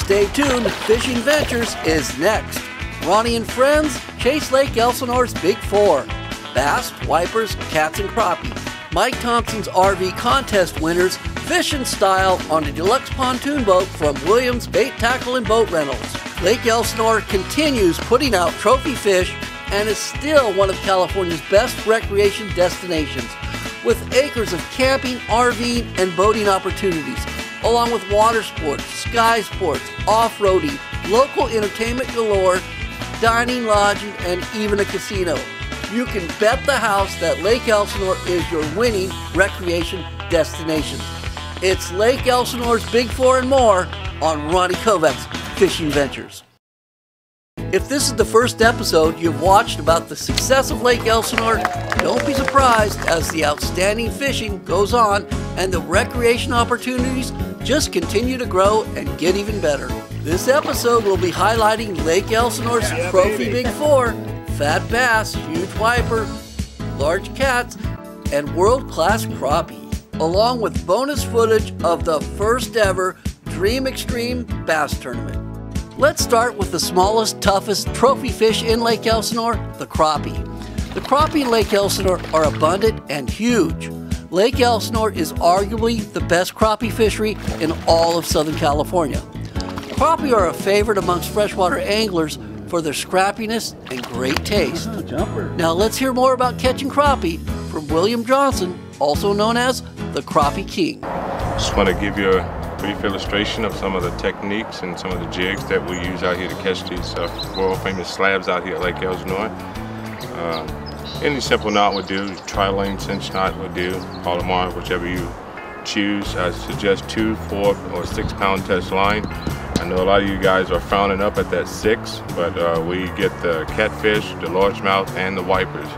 Stay tuned, Fishing Ventures is next. Ronnie and friends chase Lake Elsinore's Big Four: bass, wipers, cats, and crappie. Mike Thompson's RV contest winners fish in style on a deluxe pontoon boat from Williams Bait, Tackle, and Boat Rentals. Lake Elsinore continues putting out trophy fish and is still one of California's best recreation destinations, with acres of camping, RVing, and boating opportunities, along with water sports, sky sports, off-roading, local entertainment galore, dining, lodging, and even a casino. You can bet the house that Lake Elsinore is your winning recreation destination. It's Lake Elsinore's Big Four and more on Ronnie Kovach's Fishing Ventures. If this is the first episode you've watched about the success of Lake Elsinore, don't be surprised as the outstanding fishing goes on and the recreation opportunities just continue to grow and get even better. This episode will be highlighting Lake Elsinore's trophy Big Four: fat bass, huge wiper, large cats, and world-class crappie, along with bonus footage of the first ever Dream Extreme Bass Tournament. Let's start with the smallest, toughest trophy fish in Lake Elsinore, the crappie. The crappie in Lake Elsinore are abundant and huge. Lake Elsinore is arguably the best crappie fishery in all of Southern California. Crappie are a favorite amongst freshwater anglers for their scrappiness and great taste. Now let's hear more about catching crappie from William Johnson, also known as the Crappie King. Just want to give you a brief illustration of some of the techniques and some of the jigs that we use out here to catch these world famous slabs out here at Lake Elsinore. Any simple knot would do, tri-lane cinch knot would do, Palomar, whichever you choose. I suggest 2, 4, or 6 pound test line. I know a lot of you guys are frowning up at that 6, but we get the catfish, the largemouth, and the wipers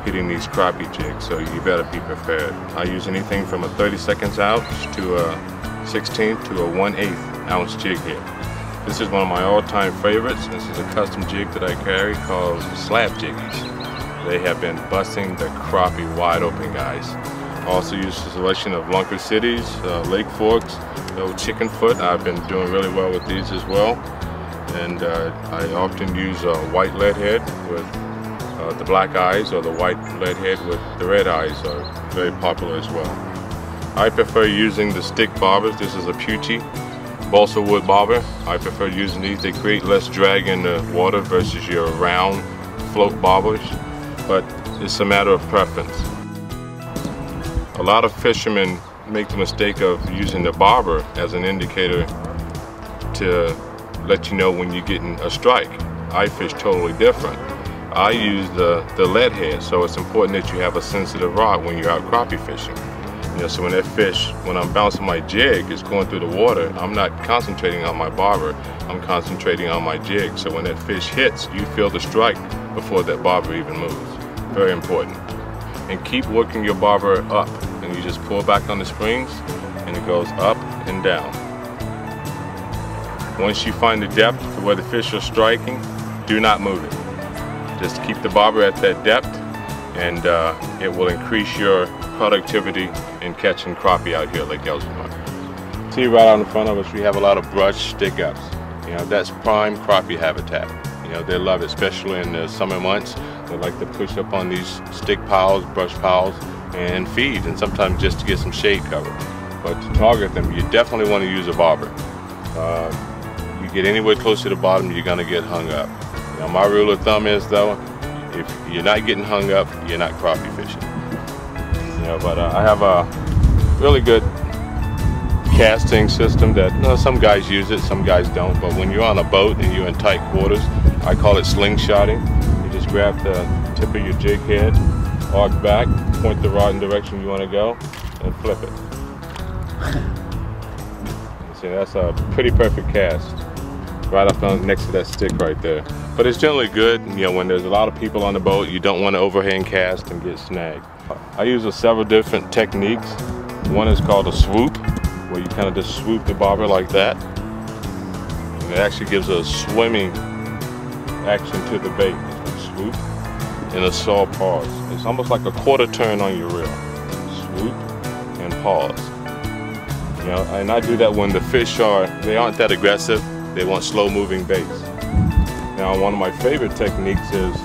hitting these crappie jigs, so you better be prepared. I use anything from a 32 ounce to a 16th to a 1/8 ounce jig here. This is one of my all-time favorites. This is a custom jig that I carry called Slab Jiggies. They have been busting the crappie wide open, guys. I also use a selection of Lunker Cities, Lake Forks, the Chicken Foot. I've been doing really well with these as well. And I often use a white lead head with the black eyes, or the white lead head with the red eyes are very popular as well. I prefer using the stick bobbers. This is a Pucci balsa wood bobber. I prefer using these. They create less drag in the water versus your round float bobbers, but it's a matter of preference. A lot of fishermen make the mistake of using the bobber as an indicator to let you know when you're getting a strike. I fish totally different. I use the lead head, so it's important that you have a sensitive rod when you're out crappie fishing. You know, so when that fish, when I'm bouncing my jig, is going through the water, I'm not concentrating on my bobber, I'm concentrating on my jig. So when that fish hits, you feel the strike before that bobber even moves. Very important. And keep working your bobber up, and you just pull back on the springs and it goes up and down. Once you find the depth to where the fish are striking, do not move it. Just keep the bobber at that depth, and it will increase your productivity in catching crappie out here at Lake Elsinore. See right out in front of us, we have a lot of brush stick-ups. You know, that's prime crappie habitat. You know, they love it, especially in the summer months. They like to push up on these stick piles, brush piles, and feed, and sometimes just to get some shade cover. But to target them, you definitely want to use a bobber. You get anywhere close to the bottom, you're gonna get hung up. Now, my rule of thumb is, though, if you're not getting hung up, you're not crappie fishing. You know, but I have a really good casting system that some guys use it, some guys don't. But when you're on a boat and you're in tight quarters, I call it slingshotting. You just grab the tip of your jig head, arc back, point the rod in the direction you want to go, and flip it. See, that's a pretty perfect cast, right up on, next to that stick right there. But it's generally good, you know, when there's a lot of people on the boat, you don't want to overhand cast and get snagged. I use several different techniques. One is called a swoop, where you kind of just swoop the bobber like that. And it actually gives a swimming action to the bait. Swoop and a saw pause. It's almost like a quarter turn on your reel. Swoop and pause. You know, and I do that when the fish they aren't that aggressive. They want slow-moving baits. Now, one of my favorite techniques is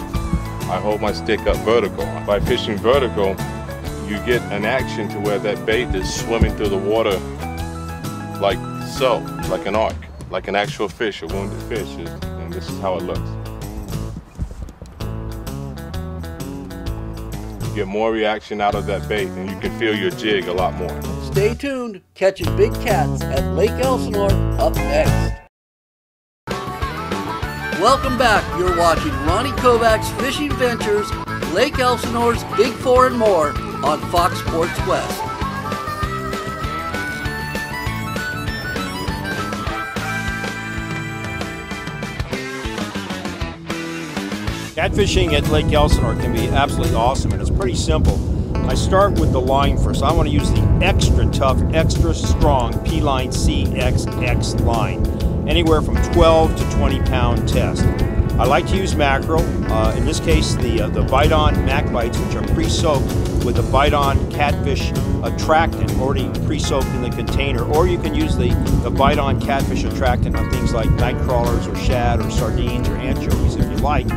I hold my stick up vertical. By fishing vertical, you get an action to where that bait is swimming through the water like so, like an arc, like an actual fish, a wounded fish, and this is how it looks. You get more reaction out of that bait, and you can feel your jig a lot more. Stay tuned. Catching big cats at Lake Elsinore up next. Welcome back. You're watching Ronnie Kovach's Fishing Ventures, Lake Elsinore's Big Four and more on Fox Sports West. Catfishing at Lake Elsinore can be absolutely awesome, and it's pretty simple. I start with the line first. I want to use the extra tough, extra strong P-Line CXX line, anywhere from 12 to 20 pound test. I like to use mackerel. In this case, the bite-on Mac bites, which are pre-soaked with the bite-on catfish attractant already pre-soaked in the container, or you can use the bite-on catfish attractant on things like night crawlers or shad or sardines or anchovies if you like.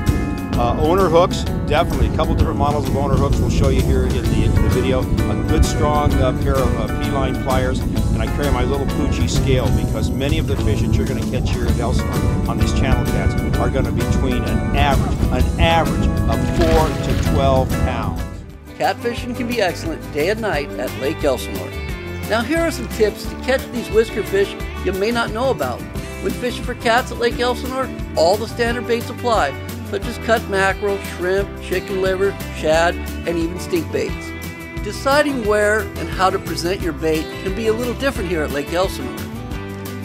Owner hooks, definitely. A couple different models of owner hooks we'll show you here in the video. A good strong pair of P-line pliers, and I carry my little Poochie scale because many of the fish that you're going to catch here at Elsinore on these channel cats are going to be between an average of 4 to 12 pounds. Catfishing can be excellent day and night at Lake Elsinore. Now here are some tips to catch these whisker fish you may not know about. When fishing for cats at Lake Elsinore, all the standard baits apply, such as cut mackerel, shrimp, chicken liver, shad, and even stink baits. Deciding where and how to present your bait can be a little different here at Lake Elsinore.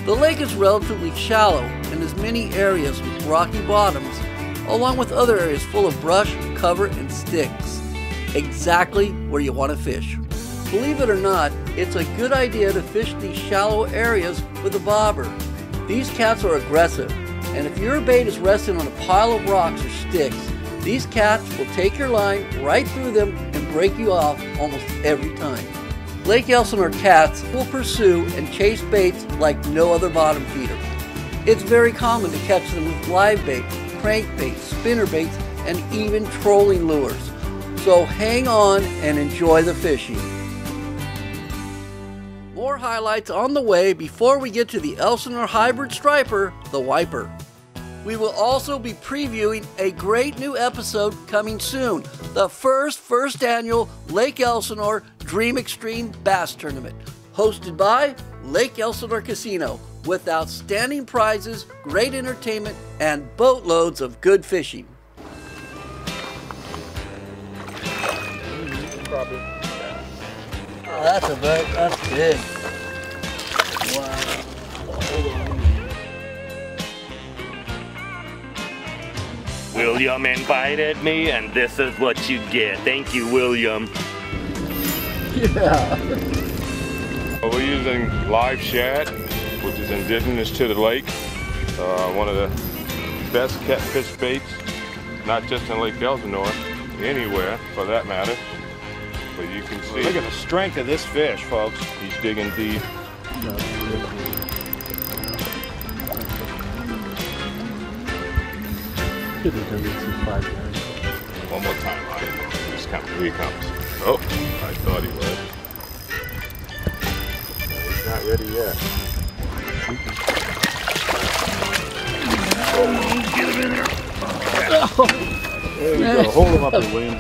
The lake is relatively shallow and has many areas with rocky bottoms, along with other areas full of brush, cover, and sticks. Exactly where you want to fish. Believe it or not, it's a good idea to fish these shallow areas with a bobber. These cats are aggressive, and if your bait is resting on a pile of rocks or sticks, these cats will take your line right through them and break you off almost every time. Lake Elsinore cats will pursue and chase baits like no other bottom feeder. It's very common to catch them with live bait, crankbait, spinner baits, and even trolling lures. So hang on and enjoy the fishing. More highlights on the way before we get to the Elsinore hybrid striper, the Wiper. We will also be previewing a great new episode coming soon, the first annual Lake Elsinore Dream Extreme Bass Tournament, hosted by Lake Elsinore Casino, with outstanding prizes, great entertainment, and boatloads of good fishing. Crappie. Oh, that's big. Wow. William invited me, and this is what you get. Thank you, William. Yeah. We're using live shad, which is indigenous to the lake. One of the best catfish baits, not just in Lake Elsinore, anywhere for that matter. But you can see. Look at the strength of this fish, folks. He's digging deep. One more time, Ronnie. Here he comes. Oh, I thought he was. He's not ready yet. Get him in there. There you go. Hold him up there, William.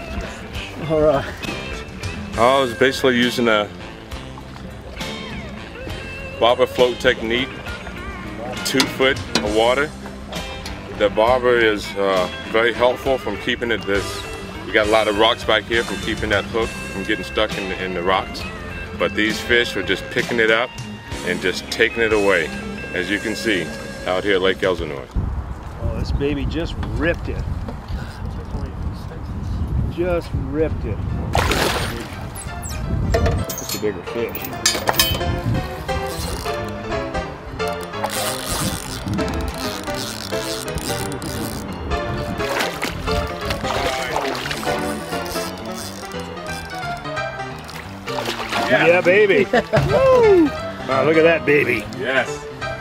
All right. I was basically using a bobber float technique, 2 foot of water. The bobber is very helpful from keeping it we got a lot of rocks back here from keeping that hook from getting stuck in the rocks. But these fish are just picking it up and just taking it away, as you can see out here at Lake Elsinore. Oh, this baby just ripped it. Just ripped it. That's a bigger fish. Yeah, baby. Woo! Look at that baby. Yes.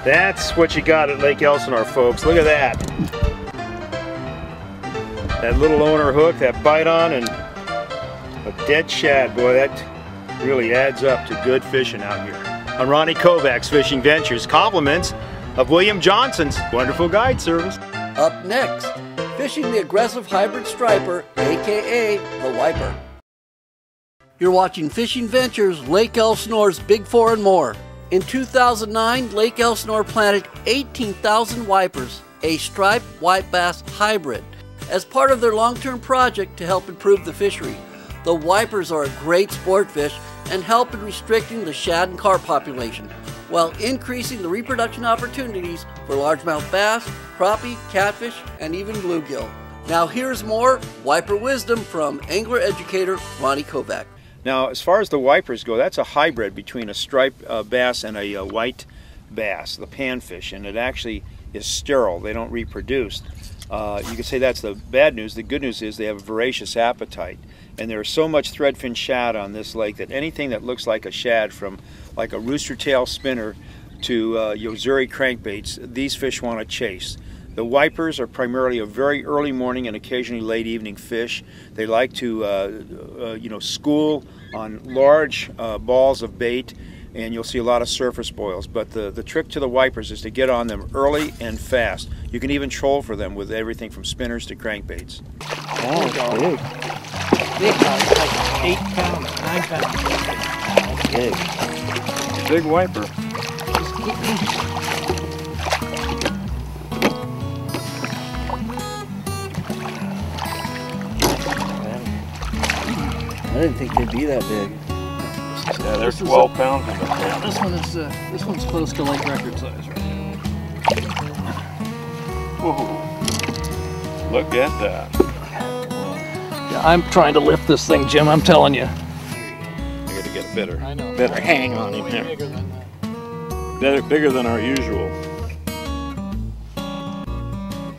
That's what you got at Lake Elsinore, folks. Look at that. That little owner hook, that bite on, and a dead shad. Boy, that really adds up to good fishing out here. On Ronnie Kovach's Fishing Ventures, compliments of William Johnson's wonderful guide service. Up next, fishing the aggressive hybrid striper, aka the wiper. You're watching Fishing Ventures, Lake Elsinore's Big Four and more. In 2009, Lake Elsinore planted 18,000 wipers, a striped white bass hybrid, as part of their long-term project to help improve the fishery. The wipers are a great sport fish and help in restricting the shad and carp population, while increasing the reproduction opportunities for largemouth bass, crappie, catfish, and even bluegill. Now here's more wiper wisdom from angler educator Ronnie Kovach. Now, as far as the wipers go, that's a hybrid between a striped bass and a white bass, the panfish, and it actually is sterile. They don't reproduce. You could say that's the bad news. The good news is they have a voracious appetite. And there's so much threadfin shad on this lake that anything that looks like a shad, from like a rooster tail spinner to Yozuri crankbaits, these fish want to chase. The wipers are primarily a very early morning and occasionally late evening fish. They like to school on large balls of bait, and you'll see a lot of surface boils. But the trick to the wipers is to get on them early and fast. You can even troll for them with everything from spinners to crankbaits. Oh, big. Big, like 8 pounds, 9 pounds. Big. Big wiper. I didn't think they'd be that big. Yeah, they're 12 pounds in the Yeah, this one's close to lake record size right now. Whoa. Look at that. Yeah, I'm trying to lift this thing, Jim, I'm telling you. I got to get better. I know. Better hang on him here. Bigger than that. Bigger than our usual.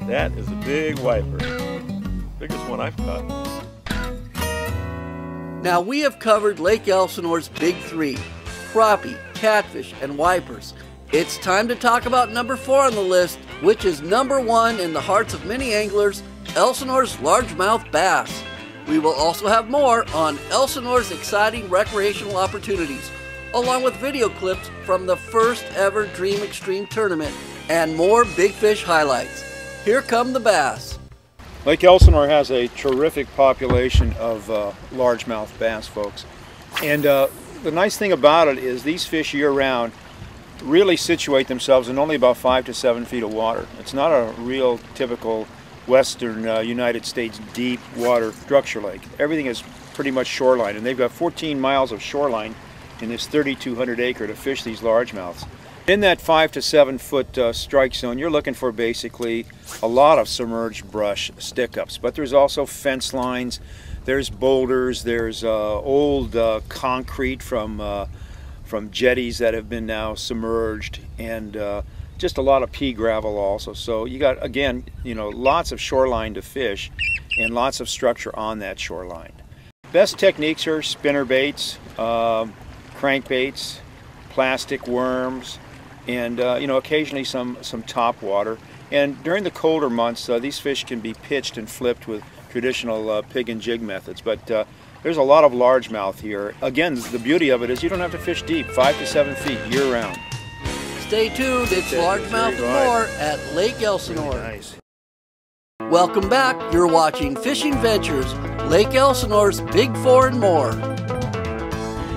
That is a big wiper. Biggest one I've caught. Now we have covered Lake Elsinore's Big Three, crappie, catfish, and wipers. It's time to talk about number 4 on the list, which is number 1 in the hearts of many anglers, Elsinore's largemouth bass. We will also have more on Elsinore's exciting recreational opportunities, along with video clips from the first ever Dream Extreme tournament and more big fish highlights. Here come the bass. Lake Elsinore has a terrific population of largemouth bass, folks. And the nice thing about it is these fish year-round really situate themselves in only about 5 to 7 feet of water. It's not a real typical western United States deep water structure lake. Everything is pretty much shoreline, and they've got 14 miles of shoreline in this 3,200 acre to fish these largemouths. In that 5 to 7 foot strike zone, you're looking for basically a lot of submerged brush stick-ups, but there's also fence lines, there's boulders, there's old concrete from jetties that have been now submerged, and just a lot of pea gravel also. So you got, again, lots of shoreline to fish and lots of structure on that shoreline. Best techniques are spinner baits, crankbaits, plastic worms, and occasionally some top water. And during the colder months, these fish can be pitched and flipped with traditional pig and jig methods. But there's a lot of largemouth here. Again, the beauty of it is you don't have to fish deep, 5 to 7 feet year-round. Stay tuned, it's largemouth and more at Lake Elsinore. Nice. Welcome back, you're watching Fishing Ventures, Lake Elsinore's Big Four and more.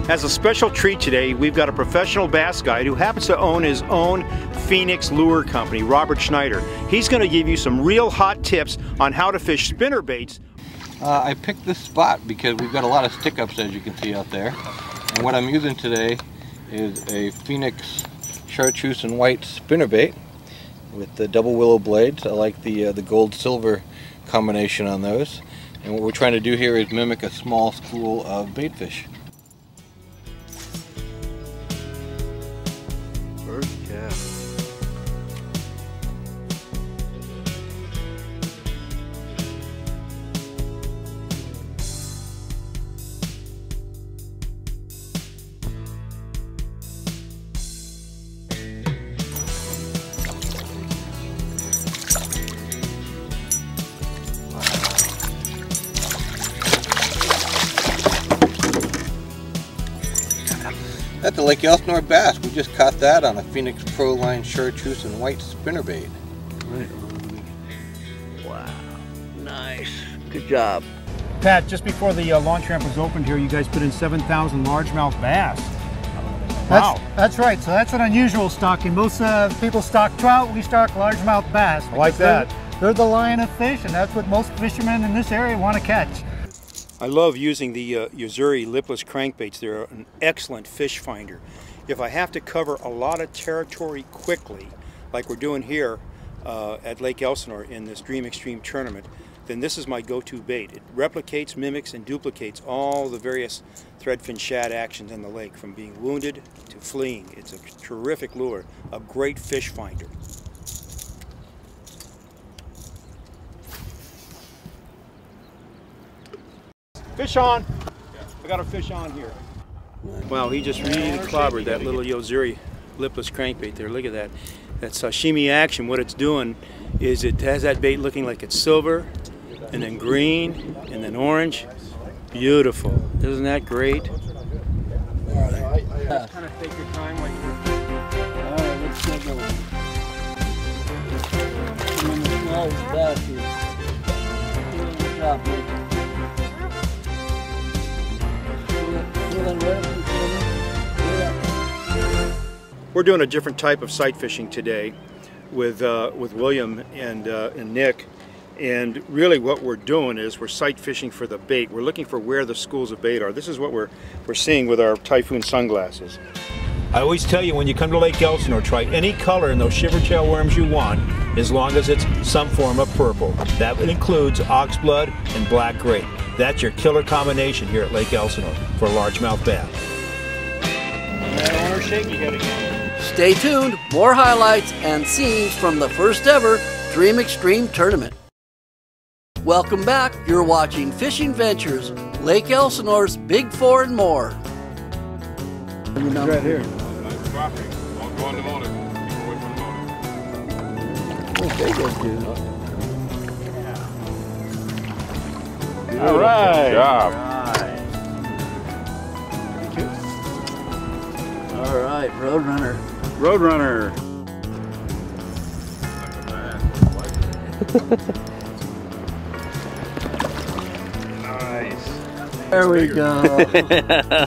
As a special treat today, we've got a professional bass guide who happens to own his own Phoenix lure company, Robert Schneider. He's going to give you some real hot tips on how to fish spinner baits. I picked this spot because we've got a lot of stick-ups, as you can see out there. And what I'm using today is a Phoenix chartreuse and white spinnerbait with the double willow blades. I like the gold-silver combination on those. And what we're trying to do here is mimic a small school of baitfish. First cast. got the Lake Elsinore bass. We just caught that on a Phoenix Pro Line chartreuse and white spinnerbait. Right on. Wow. Nice. Good job. Pat, just before the launch ramp was opened here, you guys put in 7,000 largemouth bass. Wow. That's right. So that's an unusual stocking. Most people stock trout. We stock largemouth bass. I like that. They're the lion of fish, and that's what most fishermen in this area want to catch. I love using the Yozuri lipless crankbaits. They're an excellent fish finder. If I have to cover a lot of territory quickly, like we're doing here at Lake Elsinore in this Dream Extreme tournament, then this is my go-to bait. It replicates, mimics, and duplicates all the various threadfin shad actions in the lake, from being wounded to fleeing. It's a terrific lure, a great fish finder. Fish on! I got a fish on here. Wow, he just really clobbered that little Yozuri lipless crankbait there. Look at that. That sashimi action, what it's doing is it has that bait looking like it's silver, and then green, and then orange. Beautiful. Isn't that great? Just kind of take your time like you're... All right, let's get going. Small bass here. Good job, Blake. We're doing a different type of sight fishing today with William and Nick. And really what we're doing is we're sight fishing for the bait. We're looking for where the schools of bait are. This is what we're seeing with our Typhoon sunglasses. I always tell you, when you come to Lake Elsinore, try any color in those shivertail worms you want, as long as it's some form of purple. That includes oxblood and black grape. That's your killer combination here at Lake Elsinore for largemouth bass. Stay tuned, more highlights and scenes from the first ever Dream Extreme tournament. Welcome back, you're watching Fishing Ventures, Lake Elsinore's Big Four and more. Right here. Crappie. Don't go on the motor. Keep away from the motor. Okay, good dude. All right. Good job. All right, Roadrunner. Roadrunner. Nice. There we go.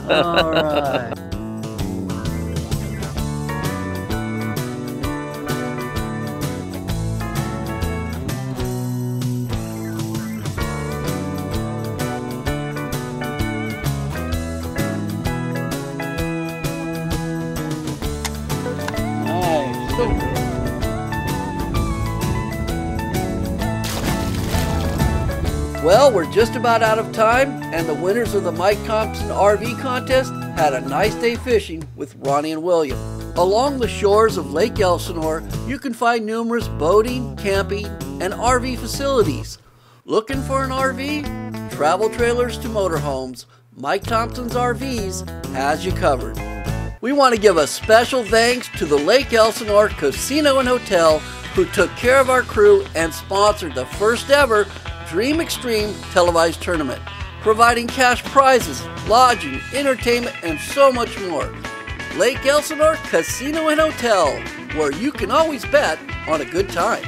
All right. Well, we're just about out of time, and the winners of the Mike Thompson RV contest had a nice day fishing with Ronnie and William. Along the shores of Lake Elsinore, you can find numerous boating, camping, and RV facilities. Looking for an RV? Travel trailers to motorhomes, Mike Thompson's RVs has you covered. We want to give a special thanks to the Lake Elsinore Casino and Hotel, who took care of our crew and sponsored the first ever Dream Extreme televised tournament, providing cash prizes, lodging, entertainment, and so much more. Lake Elsinore Casino and Hotel, where you can always bet on a good time.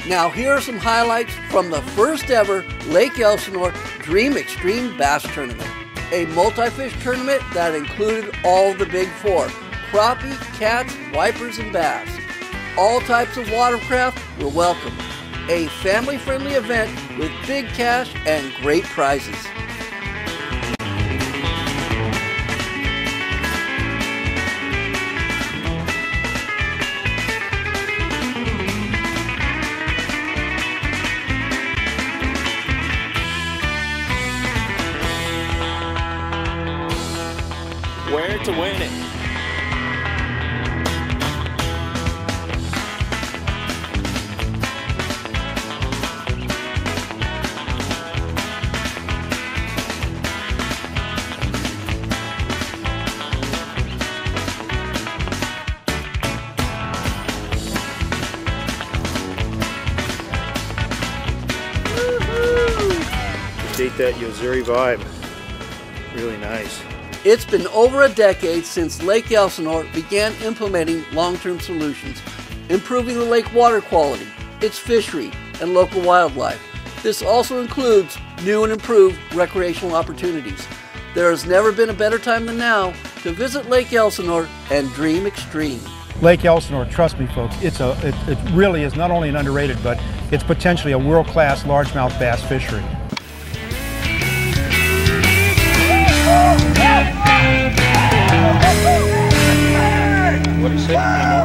Now here are some highlights from the first ever Lake Elsinore Dream Extreme Bass Tournament. A multi-fish tournament that included all the big four: crappie, cats, wipers, and bass. All types of watercraft were welcome. A family-friendly event with big cash and great prizes. Where to win it? Just ate that Yozuri vibe. Really nice. It's been over a decade since Lake Elsinore began implementing long-term solutions, improving the lake water quality, its fishery, and local wildlife. This also includes new and improved recreational opportunities. There has never been a better time than now to visit Lake Elsinore and dream extreme. Lake Elsinore, trust me folks, it really is not only an underrated, but it's potentially a world-class largemouth bass fishery. What do you say?